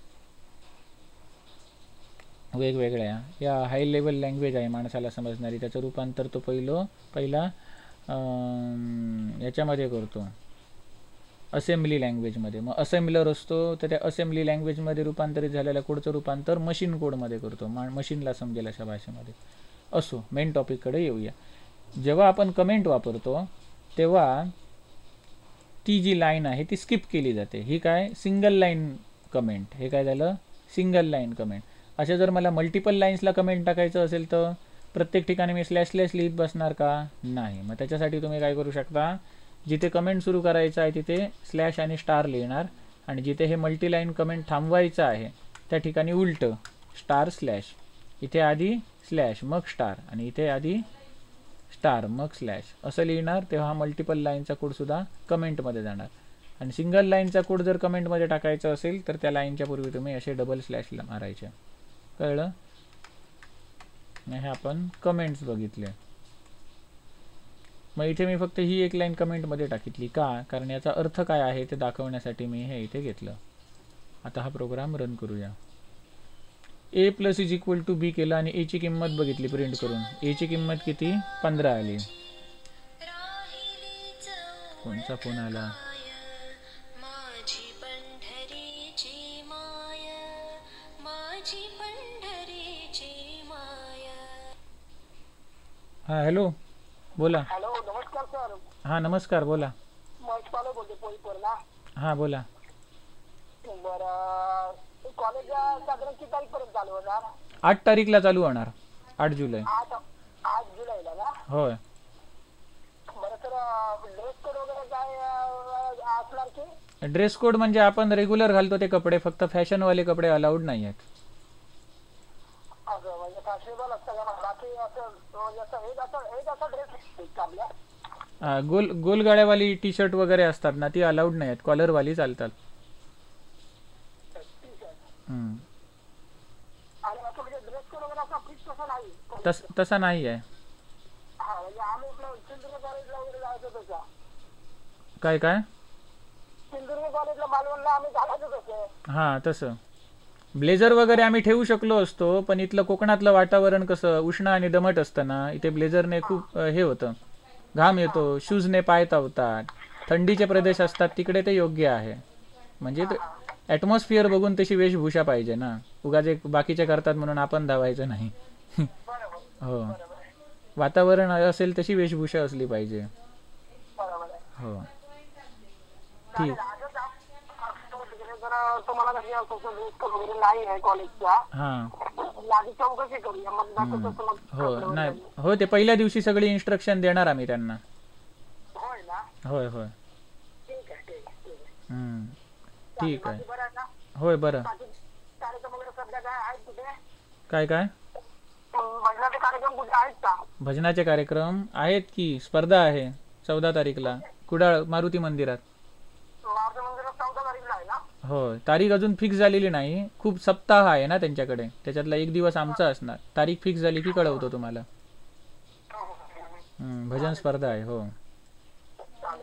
[SPEAKER 1] वेगवेगळ्या. या हाय लेवल लँग्वेज आहे माणसाला समजणारी, त्याचं रूपांतर तो पहिला याच्यामध्ये करतो, असेंब्ली लँग्वेजमध्ये. मग असेंब्लर असतो, तर त्या असेंब्ली लँग्वेजमध्ये रूपांतरित झालेल्या कोडचं रूपांतर मशीन कोडमध्ये करतो, मशीनला समजेल अशा भाषेमध्ये. असो, मेन टॉपिककडे येऊया. जेव्हा आपण कमेंट वापरतो तेव्हा ती जी लाईन आहे ती स्किप केली जाते. ही काय, सिंगल लाईन कमेंट. हे काय झालं, सिंगल लाईन कमेंट. अशा जर मला मल्टिपल लाईन्सला कमेंट टाकायचं असेल तर प्रत्येक ठिकाणी मी स्लॅश स्लॅश लिहित बसणार का, नाही. मग त्याच्यासाठी तुम्ही काय करू शकता, जिथे कमेंट सुरू करायचं आहे तिथे स्लॅश आणि स्टार लिहिणार, आणि जिथे हे मल्टीलाईन कमेंट थांबवायचं आहे त्या ठिकाणी उलट स्टार स्लॅश. इथे आधी स्लॅश मग स्टार आणि इथे आधी स्टार मग स्लॅश असं लिहिणार. तेव्हा हा मल्टिपल लाईनचा कोडसुद्धा कमेंटमध्ये जाणार. आणि सिंगल लाईनचा कोड जर कमेंटमध्ये टाकायचं असेल तर त्या लाईनच्या पूर्वी तुम्ही असे डबल स्लॅश मारायचे. कळलं. हे आपण कमेंट्स बघितले. मग इथे मी फक्त ही एक लाईन कमेंटमध्ये टाकितली का, कारण याचा अर्थ काय आहे ते दाखवण्यासाठी मी हे इथे घेतलं. आता हा प्रोग्राम रन करूया. ए प्लस इज इक्वल टू बी केलं आणि ए ची किंमत बघितली प्रिंट करून. ए ची किंमत किती, 15 आली. कोणचा फोन आला, हा हॅलो बोला.
[SPEAKER 2] हॅलो, नमस्कार सर.
[SPEAKER 1] हा नमस्कार, बोला.
[SPEAKER 2] महेशपाल बोलतो पोईपवरला.
[SPEAKER 1] हा बोला.
[SPEAKER 2] बरं, कॉलेज साधारण किती तारीखपर्यंत चालू होणार?
[SPEAKER 1] 8 तारीखला चालू होणार, 8 जुलै.
[SPEAKER 2] 8 जुलैला ना?
[SPEAKER 1] होय.
[SPEAKER 2] बरं सर, ड्रेस कोड वगैरे काय असणार की?
[SPEAKER 1] ड्रेस कोड म्हणजे आपण रेग्युलर घालतो ते कपडे, फक्त फॅशनवाले कपडे अलाउड नाही आहेत.
[SPEAKER 2] असं म्हणजे फॅशनेबल असतं का, बाकी असं एक असा ड्रेस आपल्या
[SPEAKER 1] गोल गाड्यावाली टी शर्ट वगैरे असतात ना ती अलाउड नाही आहेत, कॉलरवाली चालतात.
[SPEAKER 2] नाही.
[SPEAKER 1] तसा नाही आहे.
[SPEAKER 2] हा म्हणजे आम्ही इकडं सिंधुदुर्ग कॉलेजला वगैरे जायचो तसं.
[SPEAKER 1] काय काय
[SPEAKER 2] सिंधुदुर्ग कॉलेजला मालवणला आम्ही घालायचो तसं.
[SPEAKER 1] हां तसं ब्लेझर वगैरे आम्ही ठेवू शकलो असतो, पण इथलं कोकणातलं वातावरण कसं उष्ण आणि दमट असतं ना, इथे ब्लेझरने खूप हे होतं, घाम येतो, शूजने पाय तावतात, थंडीचे प्रदेश असतात तिकडे ते योग्य आहे. म्हणजे ते ॲटमॉस्फिअर बघून तशी वेशभूषा पाहिजे ना, उगा जे बाकीचे करतात म्हणून आपण धावायचं नाही.
[SPEAKER 2] बरोबर
[SPEAKER 1] हो,
[SPEAKER 2] बरोबर आहे.
[SPEAKER 1] वातावरण असेल तशी वेशभूषा असली पाहिजे.
[SPEAKER 2] बरोबर आहे.
[SPEAKER 1] हो
[SPEAKER 2] चालेल.
[SPEAKER 1] ठीक.
[SPEAKER 2] असंच तिकडे जर तुम्हाला कशी सोशल रिस्क वगैरे नाही आहे कॉलेजच्या,
[SPEAKER 1] हां
[SPEAKER 2] आधी चौकशी करूया मग दाखवतो तसं मग
[SPEAKER 1] हो
[SPEAKER 2] कपडे
[SPEAKER 1] नाही
[SPEAKER 2] वगैरे.
[SPEAKER 1] हो, ते पहिल्या दिवशी सगळी इन्स्ट्रक्शन देणार आम्ही त्यांना.
[SPEAKER 2] होय ना.
[SPEAKER 1] होय होय.
[SPEAKER 2] ठीक आहे ठीक आहे ठीक आहे.
[SPEAKER 1] हम्म,
[SPEAKER 2] चालेल.
[SPEAKER 1] ठीक आहे.
[SPEAKER 2] बाकी बरं आहे ना.
[SPEAKER 1] होय बरं.
[SPEAKER 2] बाकी कार्यक्रम वगैरे सध्या काय आहेत कुठे?
[SPEAKER 1] काय काय
[SPEAKER 2] भजनाचे कार्यक्रम कुठे आहेत का?
[SPEAKER 1] भजनाचे कार्यक्रम आहेत की, स्पर्धा आहे 14 तारीखला कुडाळ मारुती मंदिरात.
[SPEAKER 2] मारुती मंदिरात 14 तारीखला आहे ना.
[SPEAKER 1] हो, तारीख अजून फिक्स झालेली नाही, खूप सप्ताह आहे ना त्यांच्याकडे, त्याच्यातला एक दिवस आमचा असणार. तारीख फिक्स झाली की कळवतो तुम्हाला. भजन स्पर्धा आहे हो,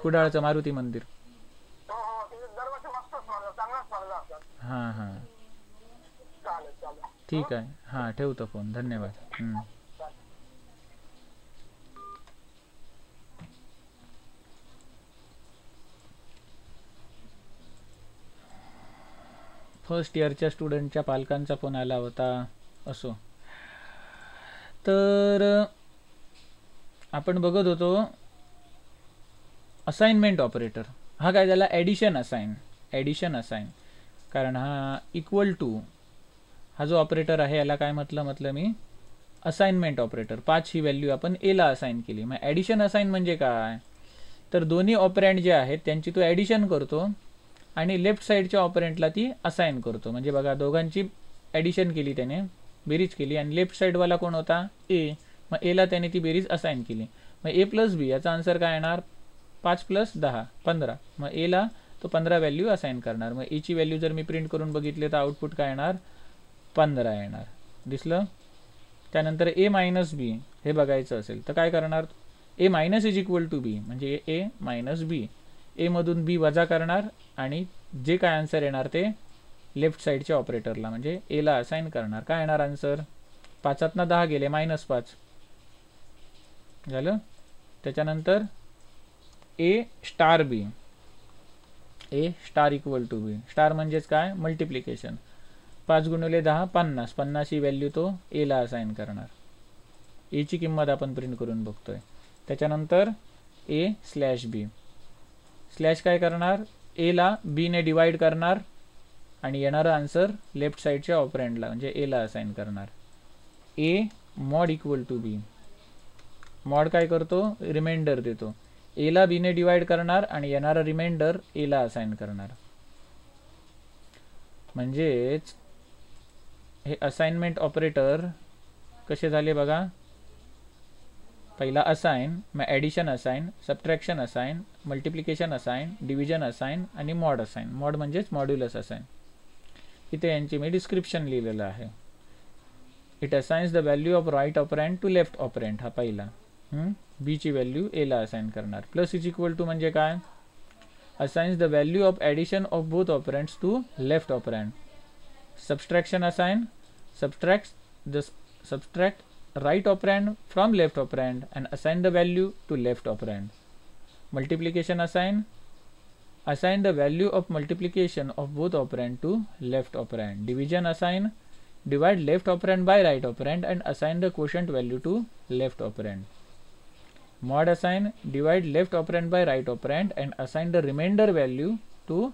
[SPEAKER 1] कुडाळचं मारुती मंदिर.
[SPEAKER 2] हो हो. तिथे दरवर्षी मस्त स्पर्धा, चांगल्या स्पर्धा असतात.
[SPEAKER 1] हां हां
[SPEAKER 2] चालेल चालेल.
[SPEAKER 1] ठीक आहे. हां ठेवतो फोन. धन्यवाद. फर्स्ट इयरच्या स्टुडंटच्या पालकांचा फोन आला होता. असो, तर आपण बघत होतो असाइनमेंट ऑपरेटर. हा काय झाला, ॲडिशन असाइन. कारण हा इक्वल टू हा जो ऑपरेटर आहे याला काय म्हटलं मी असाइनमेंट ऑपरेटर. 5 ही व्हॅल्यू आपण एला असाइन केली. मग ॲडिशन असाइन म्हणजे काय, तर दोन्ही ऑपरँड जे आहेत त्यांची तो ॲडिशन करतो आणि लेफ्ट साईडच्या ऑपरंटला ती असाइन करतो. म्हणजे बघा, दोघांची ॲडिशन केली त्याने, बेरीज केली, आणि लेफ्ट साईडवाला कोण होता, ए. मग एला त्याने ती बेरीज असाइन केली. मग ए प्लस बी याचा आन्सर काय येणार, 5 + 10 15. मग एला तो 15 व्हॅल्यू असाइन करणार. मग एची व्हॅल्यू जर मी प्रिंट करून बघितले तर आउटपुट काय येणार, 15 येणार. दिसलं. त्यानंतर ए मायनस बी हे बघायचं असेल तर काय करणार, ए minus is equal to B, म्हणजे ए मायनस बी. ए मधून बी वजा करणार आणि जे काय आन्सर येणार ते लेफ्ट साईडच्या ऑपरेटरला म्हणजे एला असाइन करणार. काय येणार आन्सर, 5त 10 गेले, -5 झालं. त्याच्यानंतर A star B, A star equal to B. Star म्हणजेच काय, मल्टिप्लिकेशन. 5 × 10 50. 50 ही व्हॅल्यू तो एला असाइन करणार. एची किंमत आपण प्रिंट करून बघतोय. त्याच्यानंतर ए स्लॅश बी. स्लॅश काय करणार, एला बीने डिवाइड करणार आणि येणारा आन्सर लेफ्ट साईडच्या ऑपरँडला म्हणजे एला असाइन करणार. A mod equal to B. Mod काय करतो, रिमाइंडर देतो. एला बीने डिवाइड करणार आणि येणारा रिमाइंडर एला असाइन करणार. म्हणजेच हे असाइनमेंट ऑपरेटर कसे झाले बघा, पहिला असाइन, मग addition assign, subtraction assign, multiplication assign, division assign आणि मॉड असाइन. मॉड म्हणजेच मॉड्युलस असाइन. इथे यांची मी डिस्क्रिप्शन लिहिलेलं आहे. It assigns the value of right operand to left operand. हा पहिला. बीची व्हॅल्यू एला असाइन करणार. प्लस इज इक्वल टू म्हणजे काय, assigns the value of addition of both operands to left operand. Subtraction assign, subtract right operand from left operand and assign the value to left operand. Multiplication assign the value of multiplication of both operand to left operand. Division assign, divide left operand by right operand and assign the quotient value to left operand. Mod assign, divide left operand by right operand and assign the remainder value to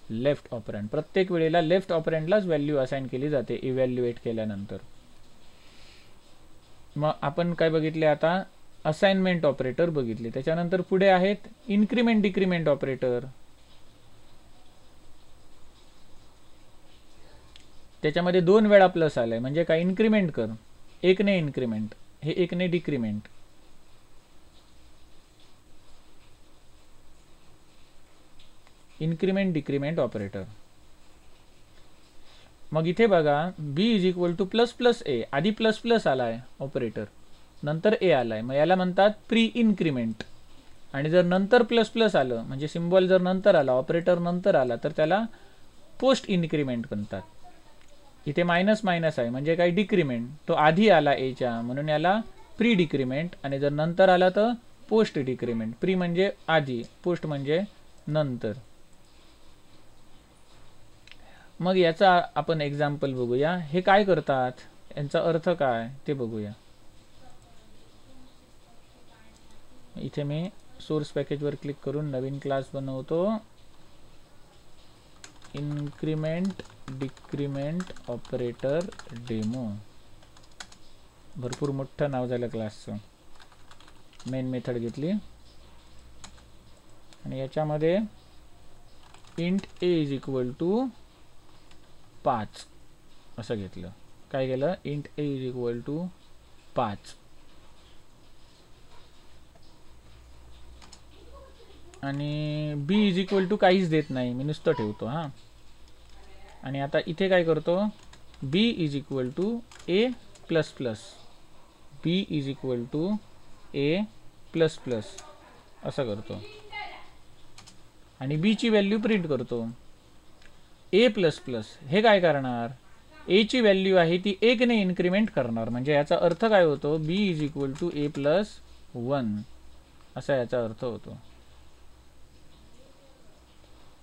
[SPEAKER 1] left operand. प्रत्येक वेळेला left ऑपरँडलाच value assign केली जाते evaluate केल्यानंतर. मग आपण काय बघितले आता, असाइनमेंट ऑपरेटर बघितले. त्याच्यानंतर पुढे आहेत इन्क्रीमेंट डिक्रीमेंट ऑपरेटर. त्याच्यामध्ये 2 वेळा प्लस आलाय म्हणजे काय, इन्क्रीमेंट कर, 1 ने इन्क्रीमेंट, हे 1 ने डिक्रीमेंट. Increment decrement operator. मग इथे बघा B is equal to plus plus A, आधी प्लस प्लस आलाय ऑपरेटर, नंतर ए आलाय, मग याला म्हणतात प्री इन्क्रिमेंट. आणि जर नंतर प्लस प्लस आलं म्हणजे सिम्बॉल जर नंतर आला, ऑपरेटर नंतर आला, तर त्याला पोस्ट इन्क्रिमेंट म्हणतात. इथे मायनस मायनस आहे म्हणजे काय डिक्रिमेंट, तो आधी आला एच्या म्हणून याला प्री डिक्रिमेंट, आणि जर नंतर आला तर पोस्ट डिक्रिमेंट. प्री म्हणजे आधी, पोस्ट म्हणजे नंतर. मग याचा आपण एक्झाम्पल बघूया. हे काय करतात, यांचा अर्थ काय ते बघूया. इथे मी सोर्स पॅकेजवर क्लिक करून नवीन क्लास बनवतो. Increment decrement operator demo. भरपूर मोठं नाव झालं क्लासचं. मेन मेथड घेतली आणि याच्यामध्ये int A is equal to 5 असं घेतलं. काय केलं, int A is equal to 5. आणि बी इज इक्वल टू काहीच देत नाही, मी नुसतं ठेवतो हां. आणि आता इथे काय करतो, B is equal to A plus plus, B is equal to A plus plus असं करतो आणि बी ची व्हॅल्यू प्रिंट करतो. ए प्लस प्लस हे काय करणार, ए ची व्हॅल्यू आहे ती 1 ने इन्क्रिमेंट करणार. म्हणजे याचा अर्थ काय होतो, B is equal to A plus 1 असा याचा अर्थ होतो.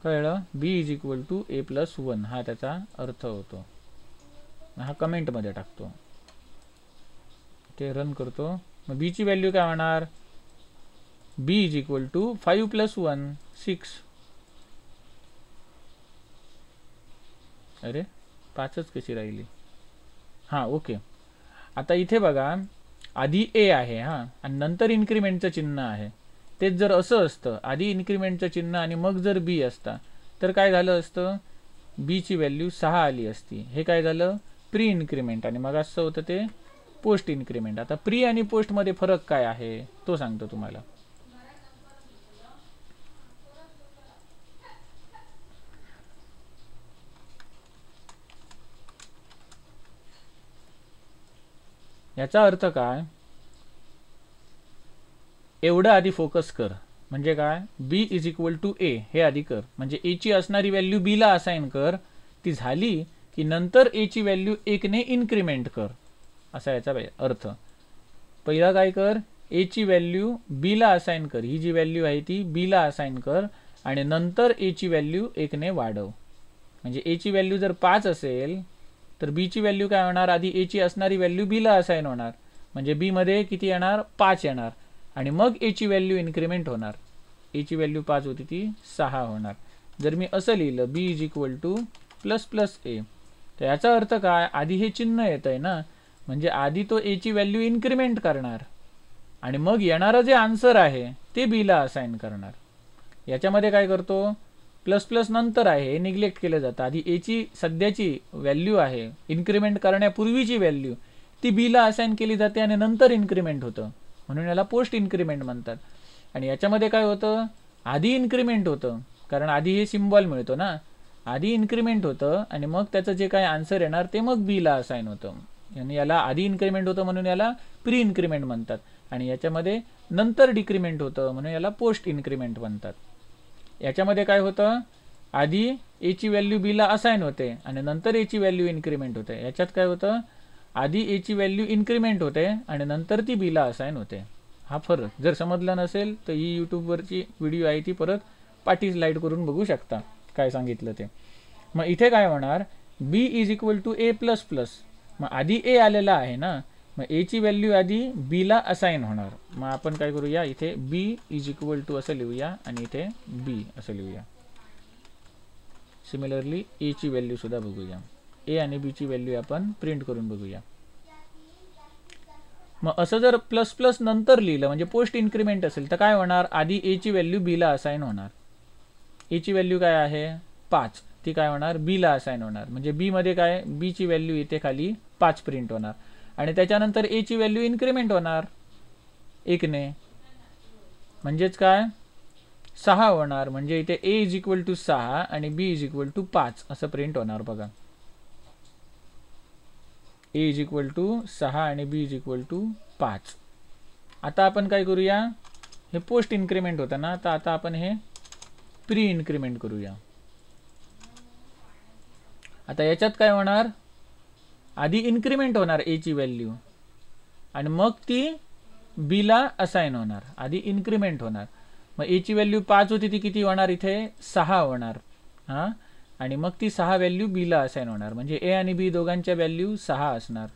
[SPEAKER 1] कळलं, B is equal to A plus 1 हा त्याचा अर्थ होतो. हा कमेंटमध्ये टाकतो, ते रन करतो. मग बी ची व्हॅल्यू काय होणार, B is equal to 5 plus 1 6. अरे 5च कशी राहिली, हां ओके. आता इथे बघा आधी ए आहे हां आणि नंतर इन्क्रिमेंटचं चिन्ह आहे. तेच जर असं असतं, आधी इन्क्रिमेंटचं चिन्ह आणि मग जर बी असता तर काय झालं असतं, बी ची व्हॅल्यू 6 आली असती. हे काय झालं, प्री इन्क्रिमेंट, आणि मग असं होतं ते पोस्ट इन्क्रिमेंट. आता प्री आणि पोस्टमध्ये फरक काय आहे तो सांगतो तुम्हाला. याचा अर्थ काय, एवढं आधी फोकस कर. म्हणजे काय, बी इज इक्वल टू ए हे आधी कर, म्हणजे ए ची असणारी व्हॅल्यू बी ला असाइन कर. ती झाली की नंतर ए ची व्हॅल्यू 1 ने इन्क्रिमेंट कर, असा याचा अर्थ. पहिला काय कर, ए ची व्हॅल्यू बी ला असाइन कर, ही जी व्हॅल्यू आहे ती बी ला असाइन कर, आणि नंतर ए ची व्हॅल्यू 1 ने वाढव. म्हणजे ए ची व्हॅल्यू जर 5 असेल तर बी ची व्हॅल्यू काय होणार, आधी ए ची असणारी व्हॅल्यू बी ला असाइन होणार, म्हणजे बी मध्ये किती येणार, 5 येणार, आणि मग ए ची व्हॅल्यू इन्क्रिमेंट होणार. ए ची व्हॅल्यू 5 होती ती 6 होणार. जर मी असं लिहिलं B is equal to plus plus A, तर याचा अर्थ काय, आधी हे चिन्ह येत आहे ना, म्हणजे आधी तो ए ची व्हॅल्यू इन्क्रिमेंट करणार आणि मग येणारं जे आन्सर आहे ते बी ला असाइन करणार. याच्यामध्ये काय करतो, प्लस प्लस नंतर आहे हे निग्लेक्ट केलं जातं. आधी ए ची सध्याची व्हॅल्यू आहे, इन्क्रिमेंट करण्यापूर्वीची व्हॅल्यू, ती बी ला असाइन केली जाते आणि नंतर इन्क्रिमेंट होतं, म्हणून याला पोस्ट इन्क्रिमेंट म्हणतात. आणि याच्यामध्ये काय होतं, आधी इन्क्रिमेंट होतं, कारण आधी हे सिम्बॉल मिळतो ना, आधी इन्क्रिमेंट होतं आणि मग त्याचं जे काय आन्सर येणार ते मग बी ला असाइन होतं. आणि याला आधी इन्क्रिमेंट होतं म्हणून याला प्री इन्क्रिमेंट म्हणतात, आणि याच्यामध्ये नंतर डिक्रिमेंट होतं म्हणून याला पोस्ट इन्क्रिमेंट म्हणतात. याच्यामध्ये काय होतं, आधी ए ची व्हॅल्यू बी ला असाइन होते आणि नंतर ए ची व्हॅल्यू इन्क्रिमेंट होते. याच्यात काय होतं, आधी ए ची व्हॅल्यू इन्क्रिमेंट होते आणि नंतर ती बी ला असाइन होते. हा फरक जर समजला नसेल तर ही यूट्यूबवरची व्हिडिओ आहे ती परत पाठी स्लाइड करून बघू शकता काय सांगितलं ते. मग इथे काय होणार, B is equal to A plus plus, मग आधी ए आलेला आहे ना, मग ए ची व्हॅल्यू आधी बी ला असाइन होणार. मग आपण काय करूया, इथे बी इज इक्वल टू असं लिहूया आणि इथे बी असं लिहूया. सिमिलरली ए ची व्हॅल्यू सुद्धा बघूया, ए आणि बी ची व्हॅल्यू आपण प्रिंट करून बघूया. मग असं जर प्लस प्लस नंतर लिहिलं म्हणजे पोस्ट इन्क्रिमेंट असेल तर काय होणार, आधी ए ची व्हॅल्यू बी ला असाइन होणार. ए ची व्हॅल्यू काय आहे 5, ती काय होणार बी ला असाइन होणार, म्हणजे बी मध्ये काय, बी ची व्हॅल्यू इथे खाली 5 प्रिंट होणार, आणि त्याच्यानंतर ए ची व्हॅल्यू इन्क्रिमेंट होणार 1 ने, म्हणजेच काय 6 होणार. म्हणजे इथे ए इज इक्वल टू 6 आणि बी इज इक्वल टू 5 असं प्रिंट होणार बघा. ए इज इक्वल टू 6 आणि बी इज इक्वल टू 5. आता आपण काय करूया, हे पोस्ट इन्क्रिमेंट होतं ना, तर आता आपण हे प्री इन्क्रिमेंट करूया. आता याच्यात काय होणार, आधी इन्क्रिमेंट होणार ए ची व्हॅल्यू आणि मग ती बी ला असाइन होणार. आधी इन्क्रिमेंट होणार, मग ए ची व्हॅल्यू 5 होती ती किती होणार, इथे 6 होणार. हां, आणि मग ती 6 व्हॅल्यू बी ला असाइन होणार, म्हणजे ए आणि बी दोघांच्या व्हॅल्यू 6 असणार.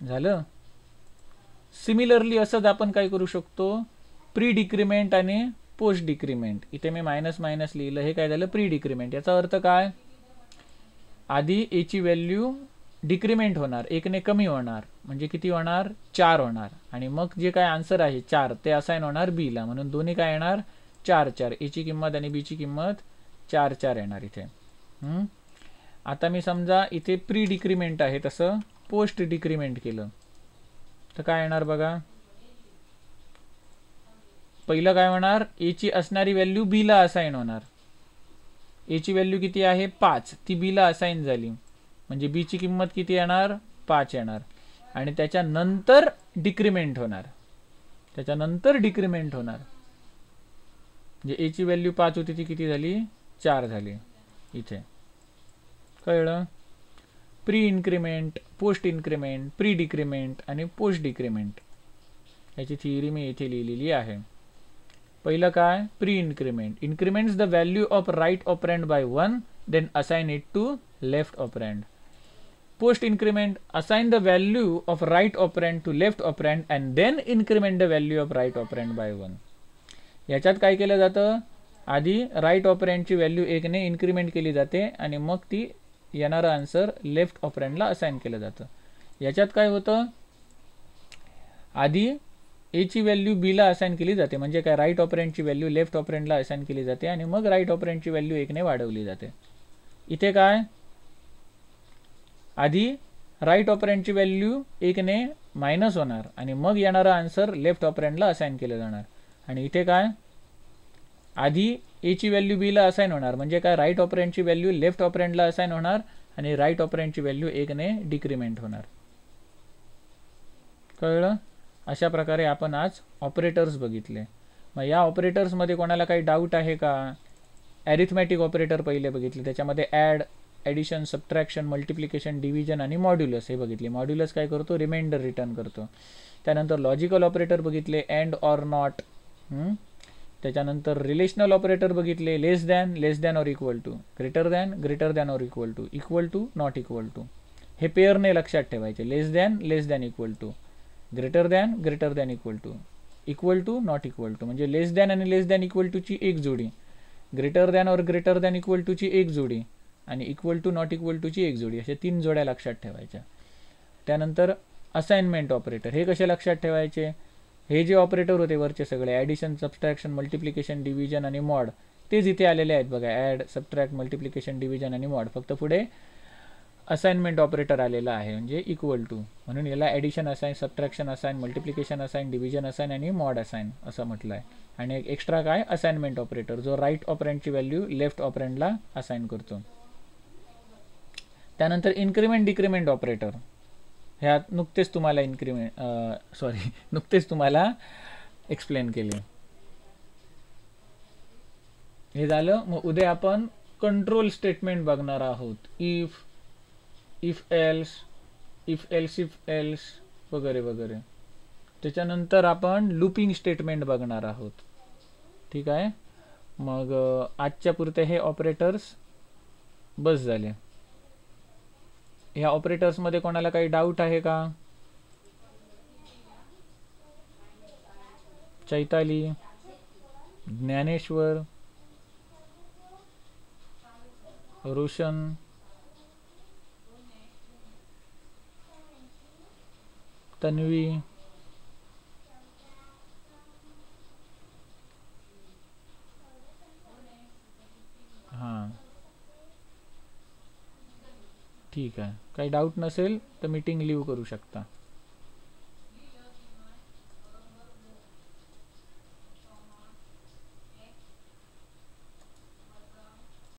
[SPEAKER 1] झालं. सिमिलरली असंच आपण काय करू शकतो, प्री डिक्रिमेंट आणि पोस्ट डिक्रिमेंट. इथे मी मायनस मायनस लिहिलं, हे काय झालं, प्री डिक्रिमेंट. याचा अर्थ काय, आधी ए ची व्हॅल्यू डिक्रिमेंट होणार, 1 ने कमी होणार, म्हणजे किती होणार, 4 होणार. आणि मग जे काय आन्सर आहे 4 ते असाइन होणार बी ला, म्हणून दोन्ही काय येणार 4 4. ए ची किंमत आणि बी ची किंमत 4 4 येणार इथे. आता मी समजा इथे प्री डिक्रिमेंट आहे तसं पोस्ट डिक्रिमेंट केलं तर काय येणार बघा. पहिलं काय होणार, ए ची असणारी व्हॅल्यू बी ला असाइन होणार. ए ची व्हॅल्यू किती आहे 5, ती बी ला असाइन झाली, म्हणजे बी ची किंमत किती येणार 5 येणार. आणि त्याच्यानंतर डिक्रिमेंट होणार, त्याच्यानंतर डिक्रिमेंट होणार, म्हणजे ए ची व्हॅल्यू 5 होती ती किती झाली 4 झाली. इथे कळलं. Pre increment, post increment, pre decrement आणि पोस्ट डिक्रिमेंट याची थिअरी मी इथे लिहिलेली आहे. पहिलं काय, pre increment, increments the value of right operand by 1 then assign it to left operand. Post increment, assign the value of right operand to left operand and then increment the value of right operand by 1. याच्यात काय केलं जातं, आधी right ऑपरँडची value 1 ने increment केली जाते आणि मग ती येणारं आन्सर लेफ्ट ऑपरँडला असाइन केलं जातं. याच्यात काय होतं, आधी ए ची व्हॅल्यू बी ला असाइन केली जाते, म्हणजे काय राईट ऑपरँडची व्हॅल्यू लेफ्ट ऑपरँडला असाइन केली जाते आणि मग राईट ऑपरँडची व्हॅल्यू 1 ने वाढवली जाते. इथे काय, आधी राईट ऑपरँडची व्हॅल्यू 1 ने मायनस होणार आणि मग येणारं आन्सर लेफ्ट ऑपरँडला असाइन केलं जाणार. आणि इथे काय, आधी ए ची व्हॅल्यू बी ला असाइन होणार, म्हणजे काय राईट ऑपरँडची व्हॅल्यू लेफ्ट ऑपरँडला असाइन होणार आणि राईट ऑपरँडची व्हॅल्यू 1 ने डिक्रिमेंट होणार. कळलं. अशा प्रकारे आपण आज ऑपरेटर्स बघितले. मग या ऑपरेटर्समध्ये कोणाला काही डाऊट आहे का. ॲरिथमॅटिक ऑपरेटर पहिले बघितले, त्याच्यामध्ये add, addition, subtraction, multiplication, division आणि मॉड्युलस हे बघितले. मॉड्युलस काय करतो, रिमाइंडर रिटर्न करतो. त्यानंतर लॉजिकल ऑपरेटर बघितले, अँड ऑर नॉट. त्याच्यानंतर रिलेशनल ऑपरेटर बघितले, less than or equal to, greater than or equal to, not equal to. हे पेअरने लक्षात ठेवायचे, less than equal to, greater than equal to, not equal to. म्हणजे less than आणि लेस than equal टूची एक जोडी, ग्रेटर दॅन इक्वल टूची एक जोडी आणि इक्वल टू नॉट इक्वल टूची एक जोडी, अशा 3 जोड्या लक्षात ठेवायच्या. त्यानंतर असाइनमेंट ऑपरेटर, हे कसे लक्षात ठेवायचे, हे जे ऑपरेटर होते वरचे सगळे ॲडिशन, सबट्रॅक्शन, मल्टिप्लिकेशन, डिव्हिजन आणि मॉड, तेच इथे आलेले आहेत बघा. ॲड, सबट्रॅक्ट, मल्टिप्लिकेशन, डिव्हिजन आणि मॉड, फक्त पुढे असाइनमेंट ऑपरेटर आलेला आहे म्हणजे इक्वल टू. म्हणून याला addition assign, subtraction assign, multiplication assign, division assign आणि मॉड असाइन असं म्हटलं आहे. आणि एक एक्स्ट्रा काय, असाइनमेंट ऑपरेटर, जो राईट ऑपरँडची व्हॅल्यू लेफ्ट ऑपरँडला असाइन करतो. त्यानंतर इन्क्रिमेंट डिक्रिमेंट ऑपरेटर, ह्यात नुकतेच तुम्हाला एक्सप्लेन केले. हे झालं. मग उद्या आपण कंट्रोल स्टेटमेंट बघणार आहोत. इफ एल्स वगैरे वगैरे. त्याच्यानंतर आपण लूपिंग स्टेटमेंट बघणार आहोत. ठीक आहे. मग आजच्या पुरते हे ऑपरेटर्स बस झाले. ह्या ऑपरेटर्समध्ये कोणाला काही डाऊट आहे का. चैताली, ज्ञानेश्वर, रोशन, तन्वी, हां ठीक आहे. काही डाऊट नसेल तर मीटिंग लीव करू शकता.